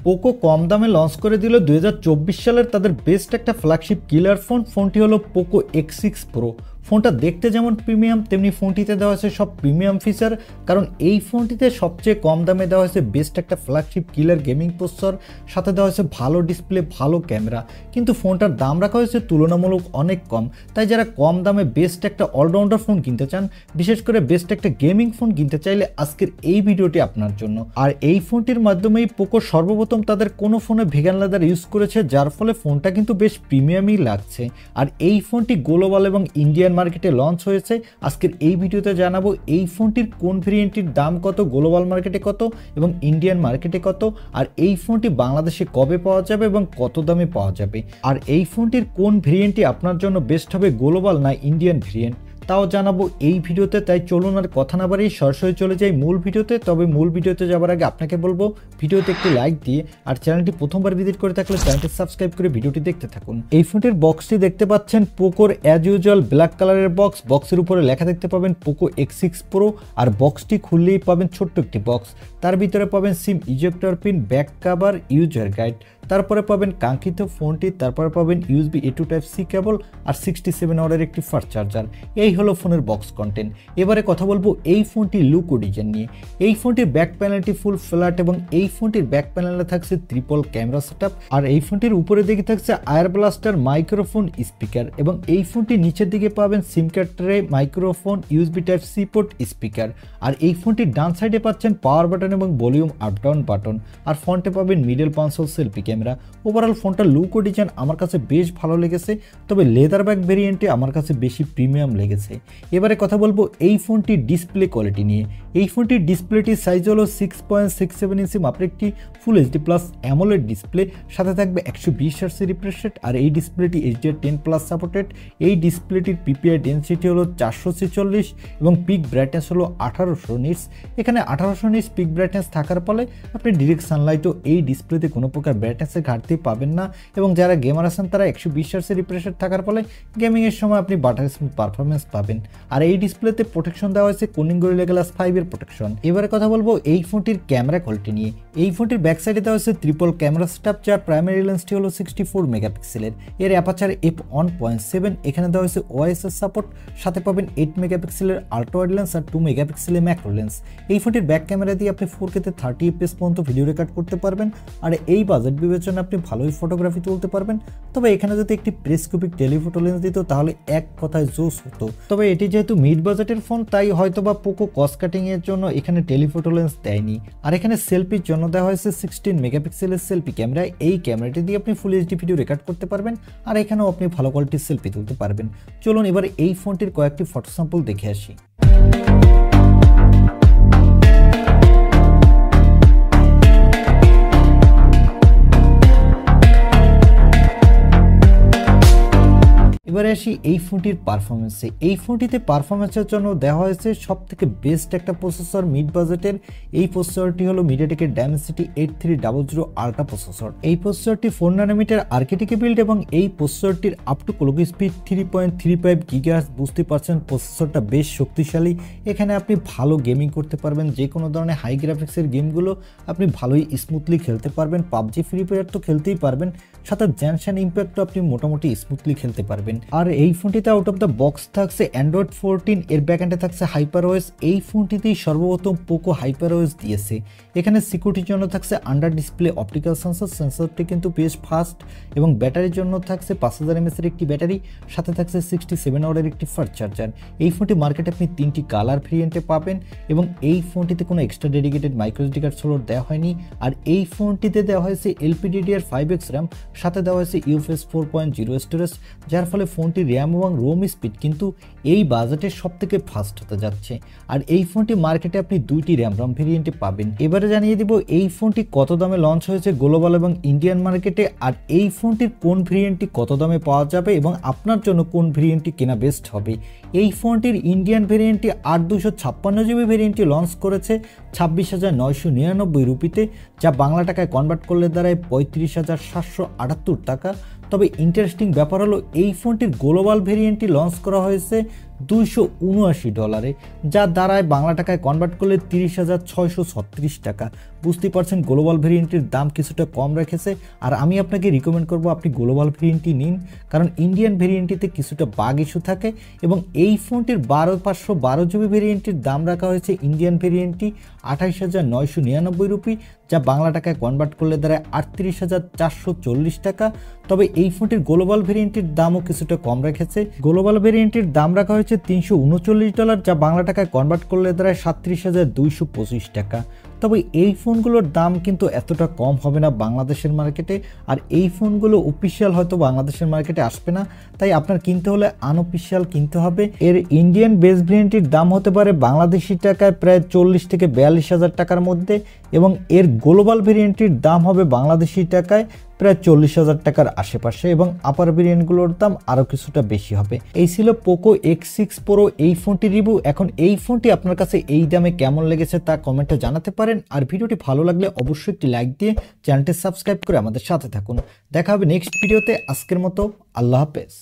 Poco কম দামে launch করে দিল 2024 সালের তাদের বেস্ট একটা ফ্ল্যাগশিপ কিলার ফোনটি হলো পোকো X6 Pro। ফোনটা দেখতে যেমন প্রিমিয়াম তেমনি ফোনটিতে দেওয়া হয়েছে সব প্রিমিয়াম ফিচার, কারণ এই ফোনটিতে সবচেয়ে কম দামে দেওয়া হয়েছে বেস্ট একটা ফ্ল্যাগশিপ কিলার গেমিং প্রসেসর, সাথে দেওয়া হয়েছে ভালো ডিসপ্লে, ভালো ক্যামেরা। কিন্তু ফোনটার দাম রাখা হয়েছে তুলনামূলক অনেক কম, তাই যারা কম দামে বেস্ট একটা অলরাউন্ডার ফোন কিনতে চান, বিশেষ করে বেস্ট একটা গেমিং ফোন কিনতে চাইলে আজকের এই ভিডিওটি আপনার জন্য। আর এই ফোনটির মাধ্যমেই পোকো সর্বপ্রথম তাদের কোনো ফোনে ভেগান লেদার ইউজ করেছে, যার ফলে ফোনটা কিন্তু বেশ প্রিমিয়ামই লাগছে। আর এই ফোনটি গ্লোবাল এবং ইন্ডিয়ান মার্কেটে লঞ্চ হয়েছে। আজকের এই ভিডিওতে জানাবো এই ফোনটির কোন ভেরিয়েন্টটির দাম কত, গ্লোবাল মার্কেটে কত এবং ইন্ডিয়ান মার্কেটে কত, আর এই ফোনটি বাংলাদেশে কবে পাওয়া যাবে এবং কত দামে পাওয়া যাবে, আর এই ফোনটির কোন ভেরিয়েন্টটি আপনার জন্য বেস্ট হবে, গ্লোবাল না ইন্ডিয়ান ভেরিয়েন্ট, তাও জানাবো এই ভিডিওতে। তাই চলুন আর কথা না বাড়িয়ে সরাসরি চলে যাই মূল ভিডিওতে। তবে মূল ভিডিওতে যাওয়ার আগে আপনাকে বলবো ভিডিওতে একটি লাইক দিয়ে আর চ্যানেলটি প্রথমবার ভিজিট করে থাকলে চ্যানেলটি সাবস্ক্রাইব করে ভিডিওটি দেখতে থাকুন। এই ফোনটির বক্সটি দেখতে পাচ্ছেন পোকোর অ্যাজ ইউজুয়াল ব্ল্যাক কালারের বক্স। বক্সের উপরে লেখা দেখতে পাবেন পোকো X6 Pro, আর বক্সটি খুললেই পাবেন ছোট্ট একটি বক্স। তার ভিতরে পাবেন সিম ejector pin, back cover, user guide, তারপরে পাবেন কাঙ্ক্ষিত ফোনটি, তারপরে পাবেন USB A to Type C কেবল আর 67 ওয়াটের একটি ফাস্ট চার্জার। এই হলো ফোনের বক্স কন্টেন্ট। এবারে কথা বলবো এই ফোনটির লুক ও ডিজাইন নিয়ে। এই ফোনটির ব্যাক প্যানেলটি ফুল ফ্ল্যাট এবং এই ফোনটির ব্যাক প্যানেলে থাকছে ট্রিপল ক্যামেরা সেটআপ, আর এই ফোনটির উপরের দিকে থাকছে আয়ার ব্লাস্টার মাইক্রোফোন স্পিকার, এবং এই ফোনটির নিচের দিকে পাবেন sim card tray, microphone, USB Type C port, speaker. আর এই ফোনটির ডান সাইডে পাচ্ছেন পাওয়ার বাটন এবং ভলিউম আপ ডাউন বাটন, আর ফ্রন্টে পাবেন middle console selfie camera. Overall ফোনটার লুক ও ডিজাইন আমার কাছে বেশ ভালো লেগেছে, তবে লেদার ব্যাক ভেরিয়েন্টে আমার কাছে বেশি প্রিমিয়াম লেগেছে। এবারে কথা বলবো এই ফোনটির ডিসপ্লে কোয়ালিটি নিয়ে। এই ফোনটির ডিসপ্লেটির সাইজ হলো 6.67 ইঞ্চি মাপের একটি ফুল HD প্লাস অ্যামোলেড ডিসপ্লে, সাথে থাকবে 120 Hz রিফ্রেশ রেট, আর এই ডিসপ্লেটি HDR10+ সাপোর্টেড। এই ডিসপ্লেটির PPI ডেনসিটি হলো 446 এবং পিক ব্রাইটনেস হলো 1800 নিটস। এখানে 1800 নিটস পিক ব্রাইটনেস থাকার ফলে আপনি ডিরেক্ট সানলাইটও এই ডিসপ্লেতে কোনো প্রকার ব্রাইটনেসের ঘাটতি পাবেন না, এবং যারা গেমার আছেন তারা 120 Hz রিফ্রেশ রেট থাকার ফলে গেমিংয়ের সময় আপনি বাটার স্মুথ পারফরমেন্স পাবেন। আর এই ডিসপ্লেতে প্রোটেকশন দেওয়া হয়েছে কোনিং গরিলা গ্লাস 5 এর প্রোটেকশন। এবারে কথা বলবো এই ফোনটির ক্যামেরা কোয়ালিটি নিয়ে। এই ফোনটির ব্যাক সাইডে দেওয়া হয়েছে ট্রিপল ক্যামেরা সেটআপ, যার প্রাইমারি লেন্সটি হলো 64 মেগাপিক্সেলের। এর অ্যাপারচার f1.7। এখানে দেওয়া হয়েছে OIS সাপোর্ট, সাথে পাবেন 8 মেগাপিক্সেলের আল্ট্রা ওয়াইড লেন্স আর 2 মেগাপিক্সেলের ম্যাক্রো লেন্স। এই ফোনটির ব্যাক ক্যামেরা দিয়ে আপনি 4K তে 30 FPS পর্যন্ত ভিডিও রেকর্ড করতে পারবেন, আর এই বাজেট বিবেচনা আপনি ভালোই ফটোগ্রাফি তুলতে পারবেন। তবে এখানে যদি একটি প্রেস্কোপিক টেলিফোটো লেন্স দিত তাহলে এক কথায় জোস হতো। তবে এটি যেহেতু মিড বাজেটের ফোন, তাই হয়তোবা পোকো কস্ট কাটিং এর জন্য এখানে টেলিফোটো লেন্স দেয়নি। আর এখানে সেলফির জন্য দেওয়া হয়েছে 16 মেগাপিক্সেলের সেলফি ক্যামেরা। এই ক্যামেরাটি দিয়ে আপনি ফুল HD ভিডিও রেকর্ড করতে পারবেন, আর এখানেও আপনি ভালো কোয়ালিটির সেলফি তুলতে পারবেন। চলুন এবার এই ফোনটির কয়েকটি ফটো স্যাম্পল দেখে আসি। এবারে আসি এই ফোনটির পারফরমেন্সে। এই ফোনটিতে পারফরমেন্সের জন্য দেওয়া হয়েছে সব থেকে বেস্ট একটা প্রসেসর মিড বাজেটের। এই প্রসেসরটি হলো মিডিয়াটেকের ডাইমেনসিটি 8300 আল্ট্রা প্রসেসর। এই প্রসেসরটি 4 ন্যানোমিটার আর্কিটেক্টে বিল্ড, এবং এই প্রসেসরটির up to clock speed 3.35 GHz। বুঝতে পারছেন প্রসেসরটা বেশ শক্তিশালী। এখানে আপনি ভালো গেমিং করতে পারবেন, যে কোনো ধরনের হাই গ্রাফিক্সের গেমগুলো আপনি ভালোই স্মুথলি খেলতে পারবেন। PUBG ফ্রি ফায়ার তো খেলতেই পারবেন, সাথে জেনশন ইম্প্যাক্টও আপনি মোটামুটি স্মুথলি খেলতে পারবেন। আর এই ফোনটিতে আউট অফ দ্য বক্স থাকছে Android 14, এর ব্যাকএন্ডে থাকছে HyperOS। এই ফোনটিতেই সর্বপ্রথম পোকো HyperOS দিয়েছে। এখানে সিকিউরিটির জন্য থাকছে আন্ডার ডিসপ্লে অপটিক্যাল সেন্সর। সেন্সরটি কিন্তু বেশ ফাস্ট, এবং ব্যাটারির জন্য থাকছে 5000 mAh এর একটি ব্যাটারি, সাথে থাকছে 67 ওয়াটের একটি ফাস্ট চার্জার। এই ফোনটি মার্কেটে আপনি 3টি কালার ভেরিয়েন্টে পাবেন, এবং এই ফোনটিতে কোনো extra dedicated microSD card slot দেওয়া হয়নি। আর এই ফোনটিতে দেওয়া হয়েছে LPDDR5X RAM, সাথে দেওয়া হয়েছে UFS 4.0 স্টোরেজ, যার ফলে ফোনটির র্যাম এবং রোম স্পিড কিন্তু এই বাজেটে সব থেকে ফাস্ট হতে যাচ্ছে। আর এই ফোনটি মার্কেটে আপনি 2টি র্যাম রম ভেরিয়েন্টে পাবেন। এবারে জানিয়ে দিব এই ফোনটি কত দামে লঞ্চ হয়েছে গ্লোবাল এবং ইন্ডিয়ান মার্কেটে, আর এই ফোনটির কোন ভেরিয়েন্টটি কত দামে পাওয়া যাবে এবং আপনার জন্য কোন ভেরিয়েন্টটি কেনা বেস্ট হবে। এই ফোনটির ইন্ডিয়ান ভেরিয়েন্টটি 8256GB ভেরিয়েন্টটি লঞ্চ করেছে 26,999 রুপিতে, যা বাংলা টাকায় কনভার্ট করলে দাঁড়ায় 35,778 টাকা। তবে ইন্টারেস্টিং ব্যাপার হলো এই ফোনটির গ্লোবাল ভেরিয়েন্টটি লঞ্চ করা হয়েছে $279, যা দাঁড়ায় বাংলা টাকায় কনভার্ট করলে 30,636 টাকা। বুঝতেই পারছেন গ্লোবাল ভেরিয়েন্টের দাম কিছুটা কম রেখেছে। আর আমি আপনাকে রিকমেন্ড করব আপনি গ্লোবাল ভেরিয়েন্টই নিন, কারণ ইন্ডিয়ান ভেরিয়েন্টটিতে কিছুটা বাগ ইস্যু থাকে। এবং এই ফোনটির 512 জিবি ভেরিয়েন্টের দাম রাখা হয়েছে ইন্ডিয়ান ভেরিয়েন্টটি 28,999 রুপি, যা বাংলা টাকায় কনভার্ট করলে দাঁড়ায় 38,440 টাকা। তবে এই ফোনটির গ্লোবাল ভেরিয়েন্টের দামও কিছুটা কম রেখেছে। গ্লোবাল ভেরিয়েন্টের দাম রাখা হয়েছে $339, যা বাংলা টাকায় কনভার্ট করলে দাঁড়ায় 37,225 টাকা। তবে এই ফোনগুলোর দাম কিন্তু এতটা কম হবে না বাংলাদেশের মার্কেটে, আর এই ফোনগুলো অফিসিয়াল হয়তো বাংলাদেশের মার্কেটে আসবে না, তাই আপনার কিনতে হলে আনঅফিসিয়াল কিনতে হবে। এর ইন্ডিয়ান বেস ভেরিয়েন্টের দাম হতে পারে বাংলাদেশি টাকায় প্রায় 40 থেকে 42,000 টাকার মধ্যে, এবং এর গ্লোবাল ভেরিয়েন্টের দাম হবে বাংলাদেশি টাকায় প্রায় 40,000 টাকার আশেপাশে, এবং আপার ভেরিয়েন্টগুলোর দাম আরও কিছুটা বেশি হবে। এই ছিল পোকো X6 Pro এই ফোনটি রিভিউ। এখন এই ফোনটি আপনার কাছে এই দামে কেমন লেগেছে তা কমেন্টে জানাতে পারেন, আর ভিডিওটি ভালো লাগলে অবশ্যই একটি লাইক দিয়ে চ্যানেলটি সাবস্ক্রাইব করে আমাদের সাথে থাকুন। দেখা হবে নেক্সট ভিডিওতে। আজকের মতো আল্লাহ হাফেজ।